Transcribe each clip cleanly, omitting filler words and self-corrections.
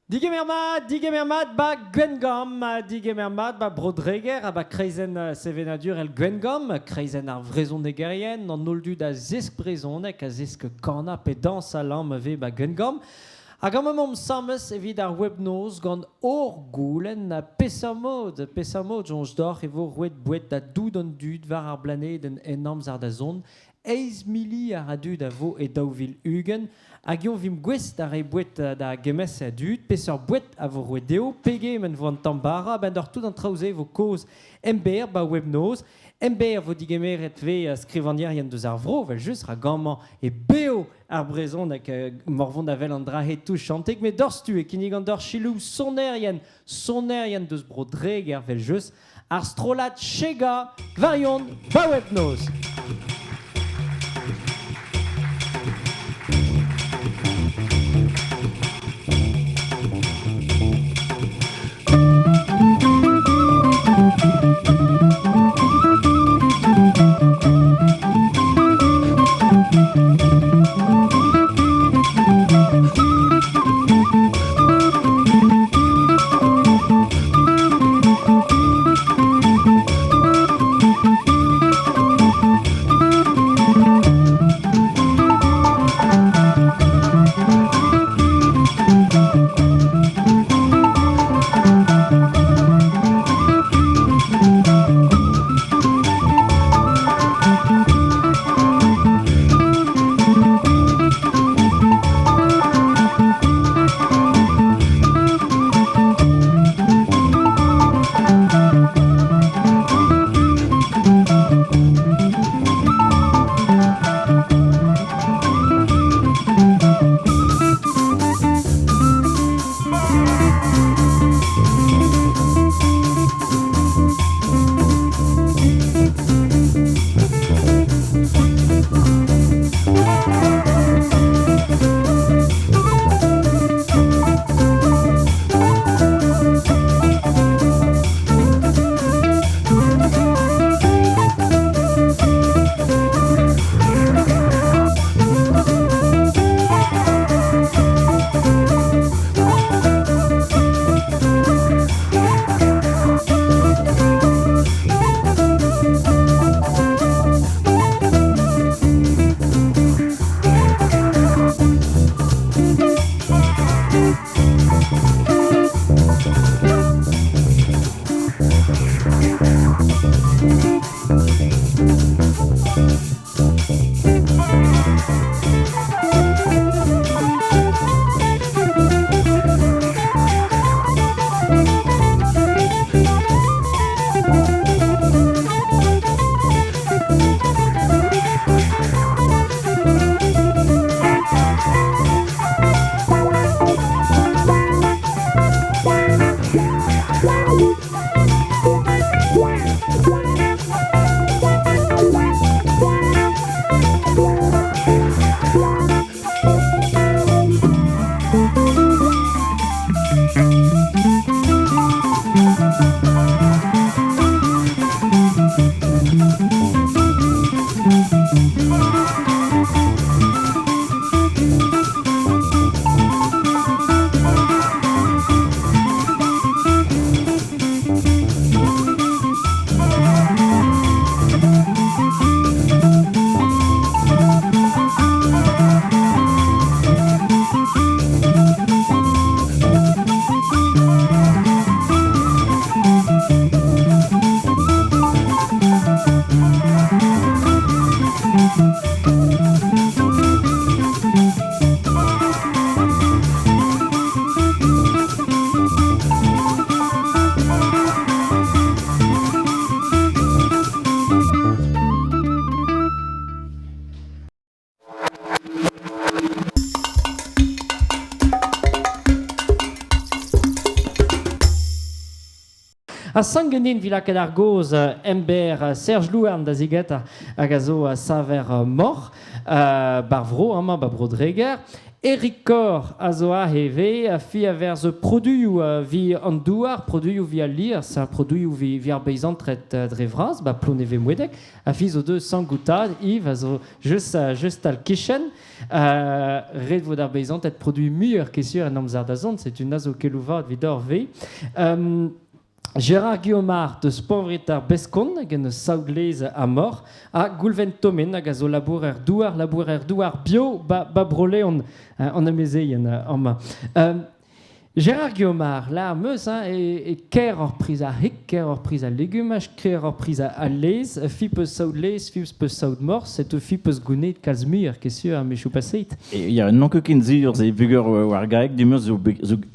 Digemermat, ba Gwengom, Digemermat, ba Brodreger, ba Kreizen Sevenadur el Gwengom, Kreizen ar vrezon negerien, an noldu da zisk brezonek, a zisk kana pe dans a lam ve ba Gwengom. Hag am mom sammes evit ar webnoz gant or goulen na pesamod, jonj d'or evo rouet bouet da doud an dud var ar blanet en amz ar da zon, 11 mili ar a dud a vo e daouvil ugen, hag yon vim gwest ar e bouet da gemes a dud, pesor bouet a vo rouet deo, pege men vo an tambara, ben d'or tout an traoze vo koz ember ba webnoz, ember vo digemeret ve skrivanier yen deus ar vro, vel just ra gamman e beo ar brezon hag morvon da vel an drahe tou chantek, me dorstu e kinig an dor chilou soner yen deus bro dreger vel just ar strolat chega varion ba webnoz. A sangenin vila kadargoz ember Serge Louarn da zigeta hag a zo saver mor barvro ama ba Brodreger. Eric Cor a zo a heve a fi a ver ze produioù vi an douar, produioù vi a lir, c'est un produioù vi ar beizant tret dre vras, ba plon eve mouedek, a fi zo deus san goutad, Yves a zo just al kichen, red vod ar beizant et produit muier kesur en amzer da zont, c'est une azo kelouvad vi dor ve. Gérard Guillaumard de Spovritar Bescon, gen saoudlez a mort, a Goulven Tomen, hag a zo labourer douar bio, ba brole on amezeien amma. Gérard Guillaumard, là, meus, e ker hor priz a hek, ker hor priz a legumaj, ker hor priz a lez, fi peus saoudlez, fi peus saoud mort, c'est fi peus gounet kalz muier, kesur a mechou paseit. Il y a un ket ken zir ze vugur war gaek, du meus zo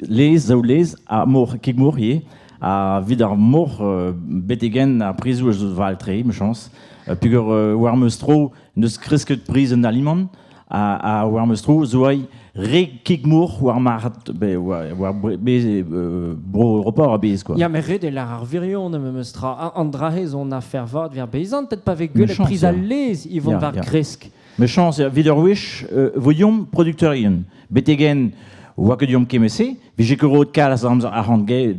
lez, saoudlez, a mor, kek mourier, a vid ar mor betegen a prizou a zo valtre, me chans. Pugur war meus tro, neus kresket priz an aliment, a war meus tro, zo ai re kik mour war marat, war bro report a bez, quoi. Ya, mais red e lar ar virion me meustra. An drahez on a fer vod ver beizant, peut-être pas avec gueule priz a lez, ils vont var gresk. Me chans, vid ur wish, voyom producteurien. Betegen, oa ket diom kemese, vije ket rod kalz ar handge,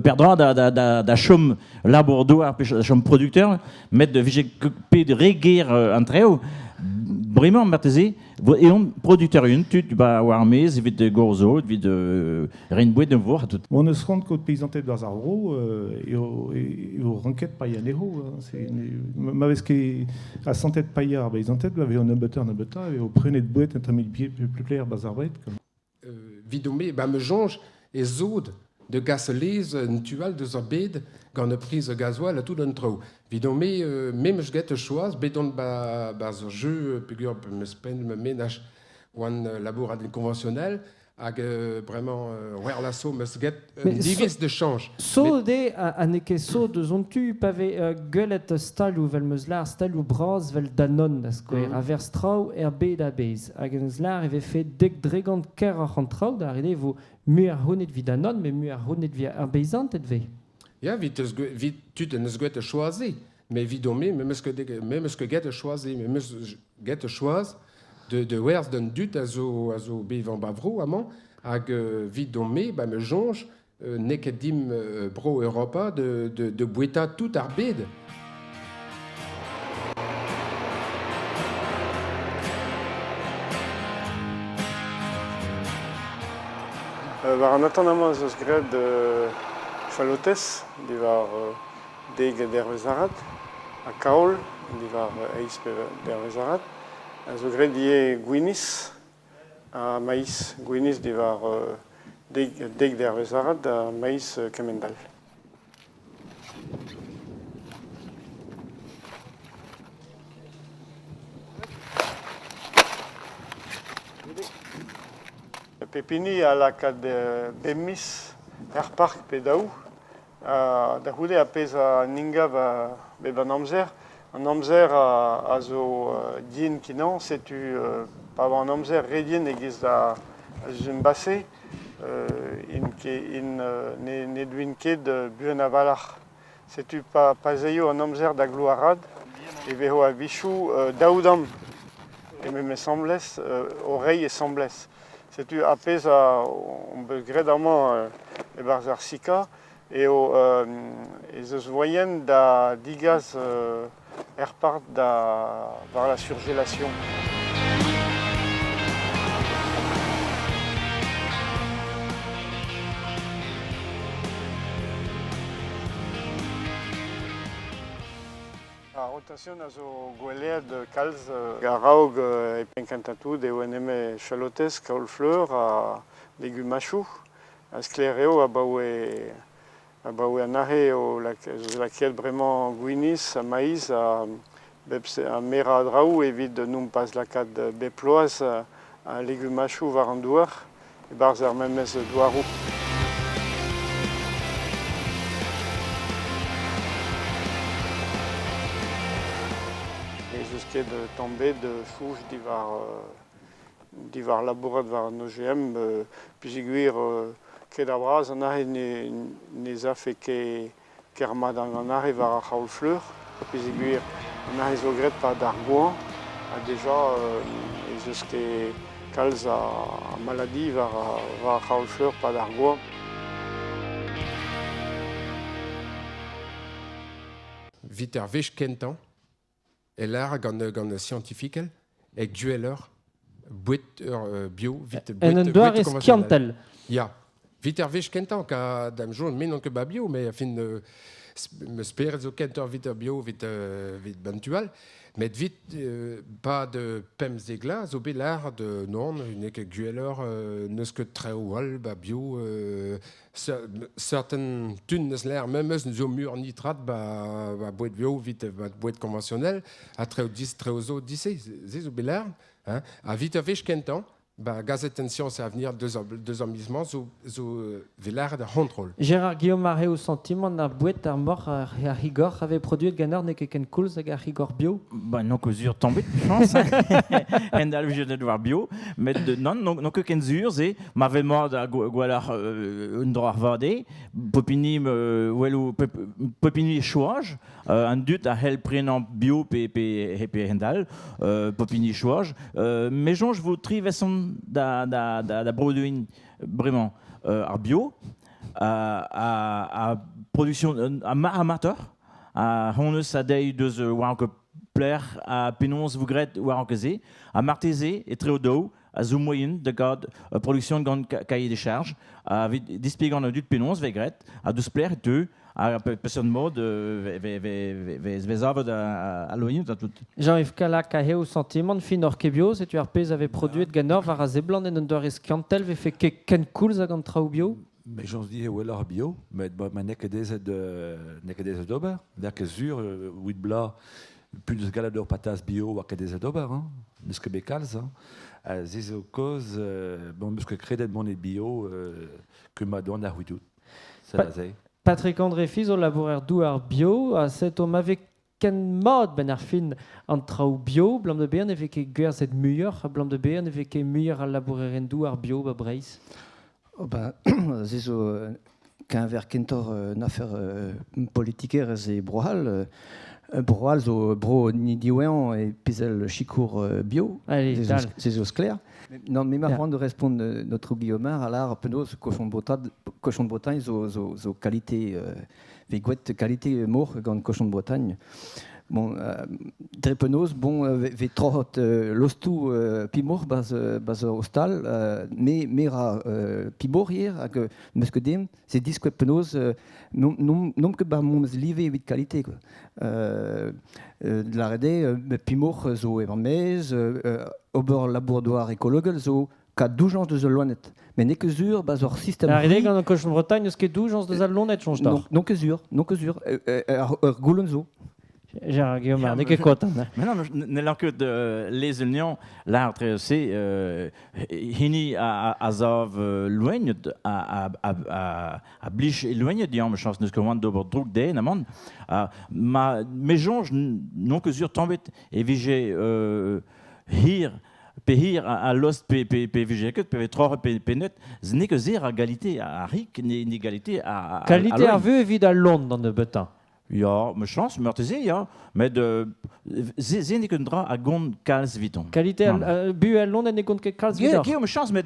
perdra da chom labour douar pe chom producteur, met de vije pe de reger an treo, bremañ marteze, e on producteur un, tu ba war mez, evit gorzo, evit renbouet d'un vor, tout. On ne se rend compte paysantet dans Arro et au ranket payanero. M'avait que à santet payar paysantet, avait on a butter et au prenait de boîte intermédiaire plus clair bazarbet. Vidomé, bah me jonge et zod de gasolise tual de zabed gant prise gasoil à tout d'un trou. Vidomé, même je gette choise, béton ba zo jeu, pugur me spend me ménage one labour conventionnel. Hag vraiment ouais l'asso me get divis de change. So de a neke so de zontu pave gueulet stal ou vel meuslar stal ou braz vel danon da square a ver strau da bez hag meuslar eve fait dek dregant ker ar trau da rede vo muer honet vi danon mais muer honet vi ar beizant et ve. Ja, vit tu te neus gete choisi, mais vidomé même ce que gete choisi, mais me gete choise de wers d'un dut a zo bevan bavro amant hag vidomé ba me jonge neket dim bro Europa de boueta tout ar bed. War an atanamañ eus gret chalotez, diwar deg dervezarat, a kaol, diwar eiz dervezarat, a zo gret die gwiniz, a maïs. Gwiniz diwar deg dervezarat, a maïs kemendal. Pepini a lakad bemis park pe daou. Da houde a pez a ninga be an amzer. An amzer a zo dien kinan, setu pa an amzer redien egiz da zun basse, ne duin ket buen a valar. Setu pa zeio an amzer da glouarad, e veho a bichou daoudam. E me semblez, oreille e semblez. C'est-tu apès à on peut grédamment et barzar sika et se voyen da digas airpart da par la surgélation. La rotation a zo gwelet kalz garaog e penkantatou de ONM chalotez kaol fleur a legumachou a sklereo a baoe an arre o laquelle vraiment gouinis a maïs a mera draou evit noum pas lakad beploaz a legumachou war an douar e barzer memez douarou. De tomber de fouche divar labourat var an OGM puis aiguir ket a braz an ahe ne a fait kermad an ahe war a c'haoul fleur. Pez e gwir an ahe zo gret pa d'ar goan. A deja ez eus ket kalz a maladi war a c'haoul fleur pa d'ar goan. Vit ar vech kentan, e l'ar gant scientifique, e dueller, bouet bio, vit En un doar es kiantel. Ja, vit ar vech kentan, ka dam joun men an ket ba bio, me a fin me speret zo kentan vit ar bio, vit bantual, met vit pa de pem zegla, zo bet l'ar de non, une ket dueller, neus ket treoal, ba bio, certain tun neus l'ar, même eus zo mur nitrat, ba bouet bio, vit bouet konventionnel, a treo 10, treo zo 10, ze zo bet l'ar, a vit ar vech kentan, ba gazet en science à venir deux amusements zo velar de contrôle. Gérard Guillaume Maré au sentiment na bouet ar mort a rigor avait produit ganar ne ket ken koulz hag ar rigor bio. Bah non que zur tombé de chance. En al je de voir bio, mais non que ken zur c'est m'avait mort à gwalar un droit vade, popini welu popini chouage, un dut à hel prenant bio pe hendal, popini chouage, mais je vous triveson da produit vraiment ar bio à production amateur à honnes a dei deus war que plaire à penons vougret war que ze à martese et treodo à zoom moyen de garde production de cahier des charges à dispégant du penons vegret à deus plaire et deux à personne mode vezave à loin tout. Jean-Yves Calac a au sentiment fin orkebio, c'est tu arpez avait produit ganar var a zeblan en un doar es kiantel ve fait ken koulz hag an trao bio. Mais j'en dis well bio, mais ma nekedez d'ober, der que zur wit bla plus de galador patas bio ou kedez d'ober, ne ce que becals, zizo cause bon parce que credet mon bio que ma donne à huitout. Ça là. Patrick André Fils au laboraire douar bio, a cet homme avec ken mod ben ar fin an trao bio, blam de bern avec e guer cette meilleur, blam de bern avec e meilleur al laboraire douar bio ba breis. Oh ben, c'est ça, qu'un vers kentor n'affaire politiquaire c'est brohal, brohal zo bro ni diwen et pisel chicour bio. Allez, c'est ça clair. Non, mais avant de répondre notre Guillaume, alors penaos cochon de Bretagne, zo qualité, vigouette qualité mort gant cochon de Bretagne. Bon, très penaos, bon, ve trot l'ostou pimor bas hostal, mais ra pimor hier, que parce que dem, c'est disque penaos, non que bar mon livé vite qualité quoi. La rede pimor zo evanmez, ober laboratoire écologue zo ka 12 ans de loinet. Mais n'est que zur bas hors système. La rede gant cochon de Bretagne, ce que 12 ans de loinet change d'or. Non que zur, goulonzo. Gérard Guillaume Maré, que content. Mais non, ne l'en que de les unions, l'art très aussi, hini à zov loin à blich loin diam chance ne commande d'ober drug de namon ma méjonge non que sur tombet et vigé hir pehir à lost pvg que pv3 pnet n'est que zéro égalité à ric ni égalité à qualité à vue évidemment Londres dans le betin. Ja, me chance, meurtese, ja, mais de zénik un drap à gond calz viton. Qualité bu à Londres n'est compte que calz viton. Ja, me chance, mais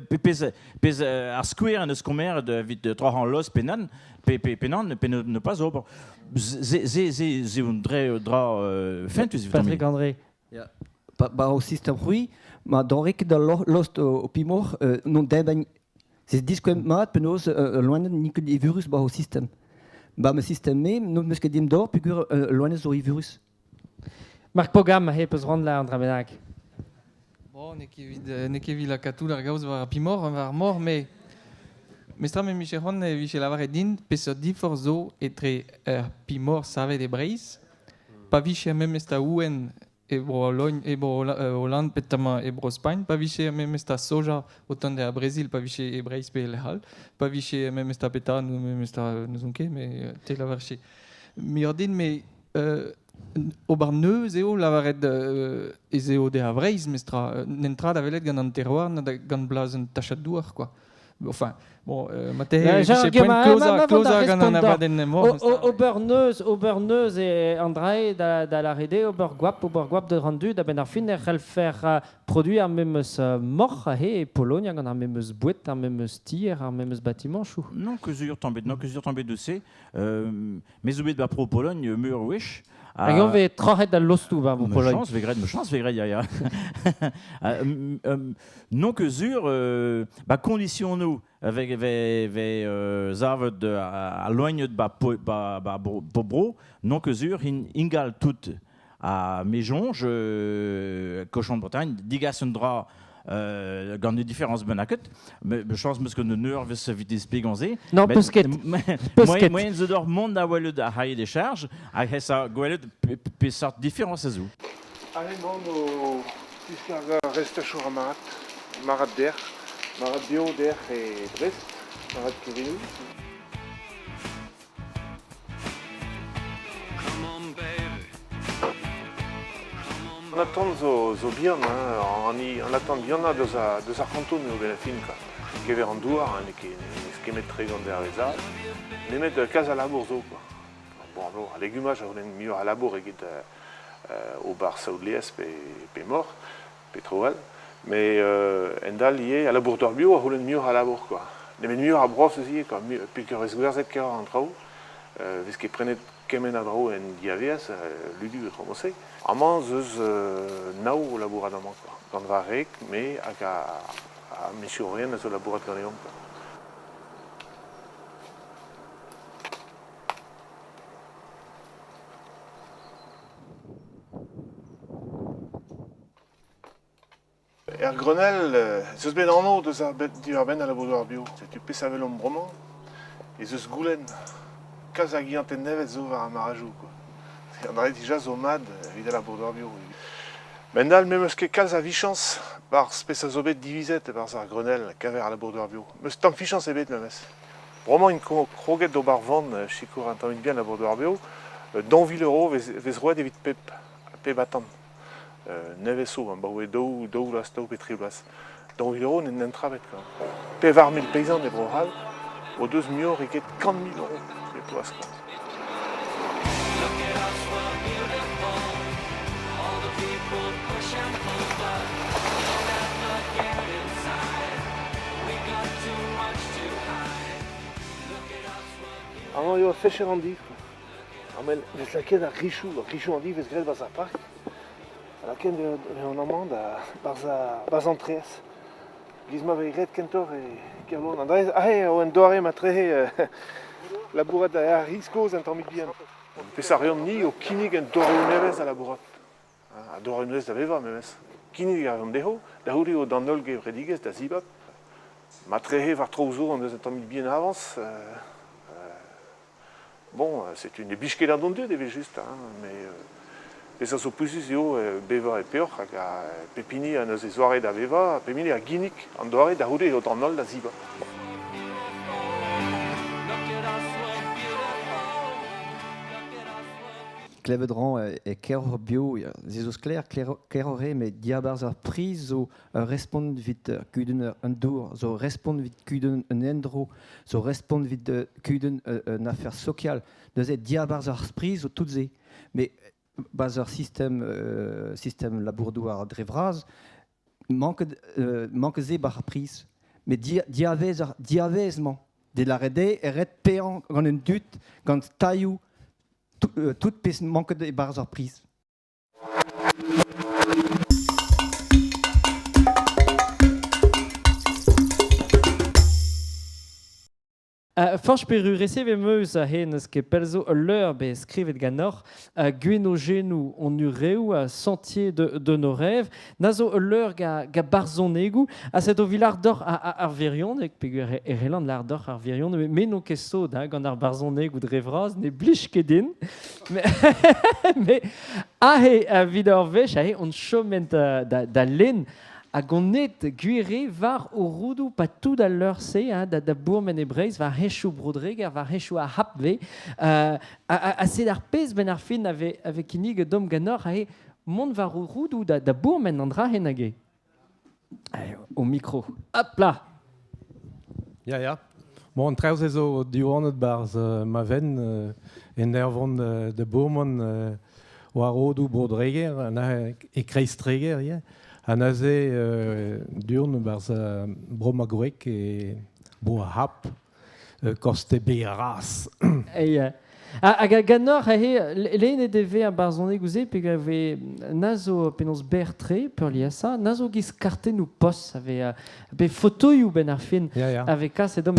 pez à square ne scomer de vite 3 ans los penan, penan ne pas ober. Zé un drap fentus viton. Patrick André. Ja. Ba au système ruy, ma dorek da lost au pimor non d'eben. C'est disque mat penos loin ni que des virus ba au système. Bah, me système même, nous me skedim d'or, puis loin zo virus. Marc Pogam, hepes rond la Andrabenac. Bon, ne kevi la katou la gaus var pimor, var mort, mais stra me micheron ne viche la varedin, peso di forzo etre pimor save de breis, pa viche même esta ouen ebro Logn, ebro Hollande, petama ebro Spain, pa viche même esta soja autant de Brésil, pa viche ebreis pe lehal, pa viche même esta peta, nous même esta nuzunke, mais te la varche. Mi ordin, mais obar neus eo lavaret ezeo de avreiz, mestra n'entrad avelet gant an terroir, gant blaz an tachat douar, quoi. Enfin, bon, Matej, c'est point closer gant an avadenn mor. Oberneus et André da la rede, Oberguap de rendu, da ben ar fin er faire produit ar memeus mor et Pologne gant ar memeus bouet, ar memeus tir, ar memeus bâtiment chou. Non que sur tombé de C. Mais oubed ba pro Pologne mur wish. Hag on ve trohet da lostou ba me Pologne. Me chance vegred ya. Non que sur condition nous avec zavet de à loigne de bobro non que sur ingal tout à Méjonge cochon de Bretagne digation dra gant de différences benaket mais chance parce que nous veut se vite spigonzer non pesket moyen de dor monde à walud à high des charges à ça gwalud pe sort différence azou allez non no islarga reste chaud marat der marat bio der et Brest marat Kirinou. On attend zo bien, on attend bien de sa canton au Benefin, qui est en douar, qui est très grand derrière les mettre de case à la bourse quoi. Bon alors, légumage on est mieux à la bourse au bar Saoudlies et mort, pétrole, mais endal lié à la bourse d'Orbio, on est mieux à la bourse quoi. Les mieux à brosse aussi, comme puis que reste gouvernet qui en trop, parce qu'il prenait kemen a dro en diavias, ludu commencé. Amant zeus nao laboradament quoi. Gant varek, mais à monsieur rien à ce laborat ganéon quoi. Grenelle, zeus ben an o deus ar ben a laboratoire bio. Tu peux savoir l'ombrement, et zeus goulen. Kaz a giant en nevet zo war a marajou, quoi. On aurait déjà zo mad, vid a laboratoire bio. Mendal, même eus ket kalz a vichans, bar spes a zo bet divizet bar zar Grenelle, kaver a laboratoire bio. Meus tam fichans e bet, memes. Vraiment une kroget do bar vand, chikour an tamit bien laboratoire bio, donvil euro vez roet evit pep atan. Neveso, ba oe dou las tau petri blas. Donvil euro n'en trabet, quoi. Pe var 1000 paysans de brohal, o deus mieux riket 50 000 euros. Les poisses, quoi. Alors, il y a fait Randy. Mais c'est la quête à Richou Randy, c'est grave dans un parc. La quête en Amande, à Entrées. Gizma Veiret, Kentor et Carlon Andrés. Ah, on doit remettre la bourrade à Riscos en temps bien. On peut s'arrêter ni au Kinig en Doreuneves à la bourrade. À Doreuneves d'Aveva, même. Kinig à Rondeho, d'Auri au Danolge Redigues d'Azibab. Matrehe var trouzo en deux temps bien avance. Bon, c'est une biche qui est dans Dieu, devait juste, mais et ça se pousse yo Beva et Peor, à Pépini à nos soirées d'Aveva, Pépini à Guinic, en Doré d'Auri au Danol d'Aziba. Klevedran et Keror Bio, zizos clair, Keroré, mais diabars ar prise, zo respond vite kuden un dour, zo respond vite kuden un endro, zo respond vite kuden une affaire sociale, de zet diabars ar prise, zo tout zé. Mais bazar système labourdoir drevraz, manque zé bar prise. Mais diavezement, de la rede, eret péant, gant un dut, gant taillou, toute pièce manque de barres à prise. Fanch peru receve meus a hennes que pelzo l'heure be skrivet ganor gweno genou on ureu a sentier de nos rêves nazo l'heure ga barzonegu a cet ovilar d'or à Arverion avec pegur ereland l'art d'or Arverion mais no kesso da gant ar barzonegu de revraz ne blich kedin mais a vidor vech a on choment da len a gonet guire var o roudou pa tout à l'heure c'est da bourmen e breiz var hechou brodreg var hechou a hapve a c'est ar pez ben ar fin avec inig dom ganor a mont var o roudou da bourmen andra henage au micro hop là Ja. Mon trouwens is zo duurnet bars ma ven en der van de bomen waar odu bodreger en ik kreistreger ja. En as duurnet bars bromagwek e bo hap koste beras. Hag gannor lehen deve a barzone gouze pe gave nazo penos bertre per liasa nazo giz karten ou pos ave be fotoioù ben ar fin avec kas et dom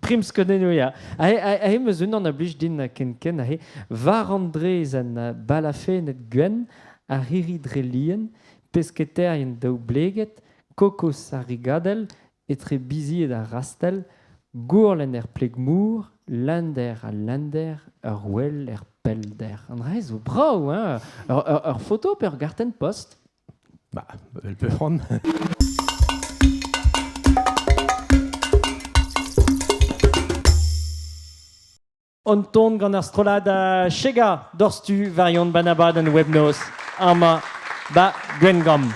prims kadenou ya a meus un an a blij din ken var andrez an balafe net gwen a riri dre lien pesketerien daou bleget kokos a rigadel etre bizi da rastel gourlen plegmour lander a lander, well pelder. An reiz o brau, hein? Ur photo per garten post. Bah, elle peut prendre. On tourne gant ar strolad chega dorstu variant banabad an webnos. Ama ba gwengam.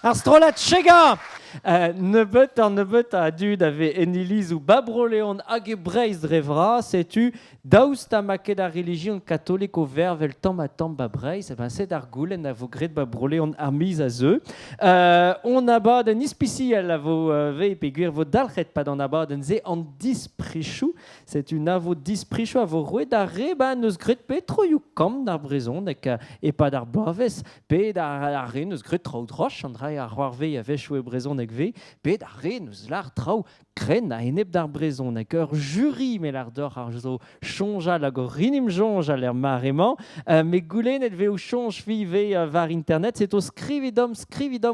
Ar strolat chega Nebet a dû d'ave Enilise ou Babroléon hag e Breiz drevra, c'est-tu daoust a maket a religion catholique au vert vel tamm a tamm ba Breiz, c'est ar goulenn a vo gret Babroléon ar miz a zeu. On abad en ispiciel a vo ve peguer vo dalchet pa d'an abad en ze an disprichou, c'est une avo disprichou a vo roe da re, neus gret petro you kam d'ar brezon e pa d'ar boavez, pe d'ar re neus gret traoù droch, an dra ar c'hoarve a vechou e brezon eg ve, pe d'ar re neus lar traoù kren a enep d'ar brezon eg ur jury me lar d'or ar zo chonjal hag ur rinim jonjal er marement, me goulennet ve ou chonj fi ve var internet, c'est o skrividom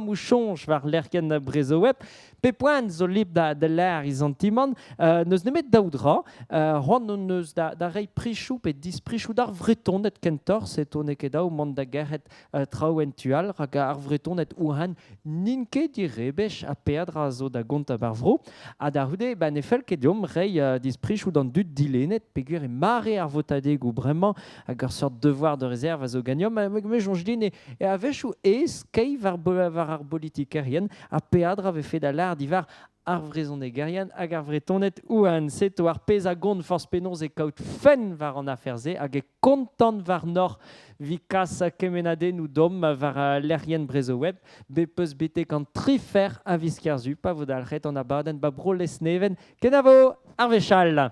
ou chonj var lerken na brezo web, pe poan zo lip da l'air izantimant, neus nemet daoudra, c'hoant neus da rei prichou pe disprichou d'ar vretonnet kentor, c'est o neke daou mont da gerret traoù entual, hag ar vretonnet ouhan ninke di rebech a perdra zo da gont a bar vro, a da houde ne fel ket diom rei disprichou d'an dud dilenet, pegur e mare ar votadeg ou bremañ hag ur sort devoir de réserve a zo gagnom, me jonj din e a vechou kei var ar politikerien a peadra ve fet da lar divar ar vrezon egerian hag ar vretonnet ouan. Seto ar pez a gont force penons e kaout fen var an aferze hag e kontant var nor vi kas kemenade nou dom var lerien brezo web, be peus betek an trifer a viskerzu, pa vo dalchet an abaden ba bro lesneven, ken a vo ar vechal.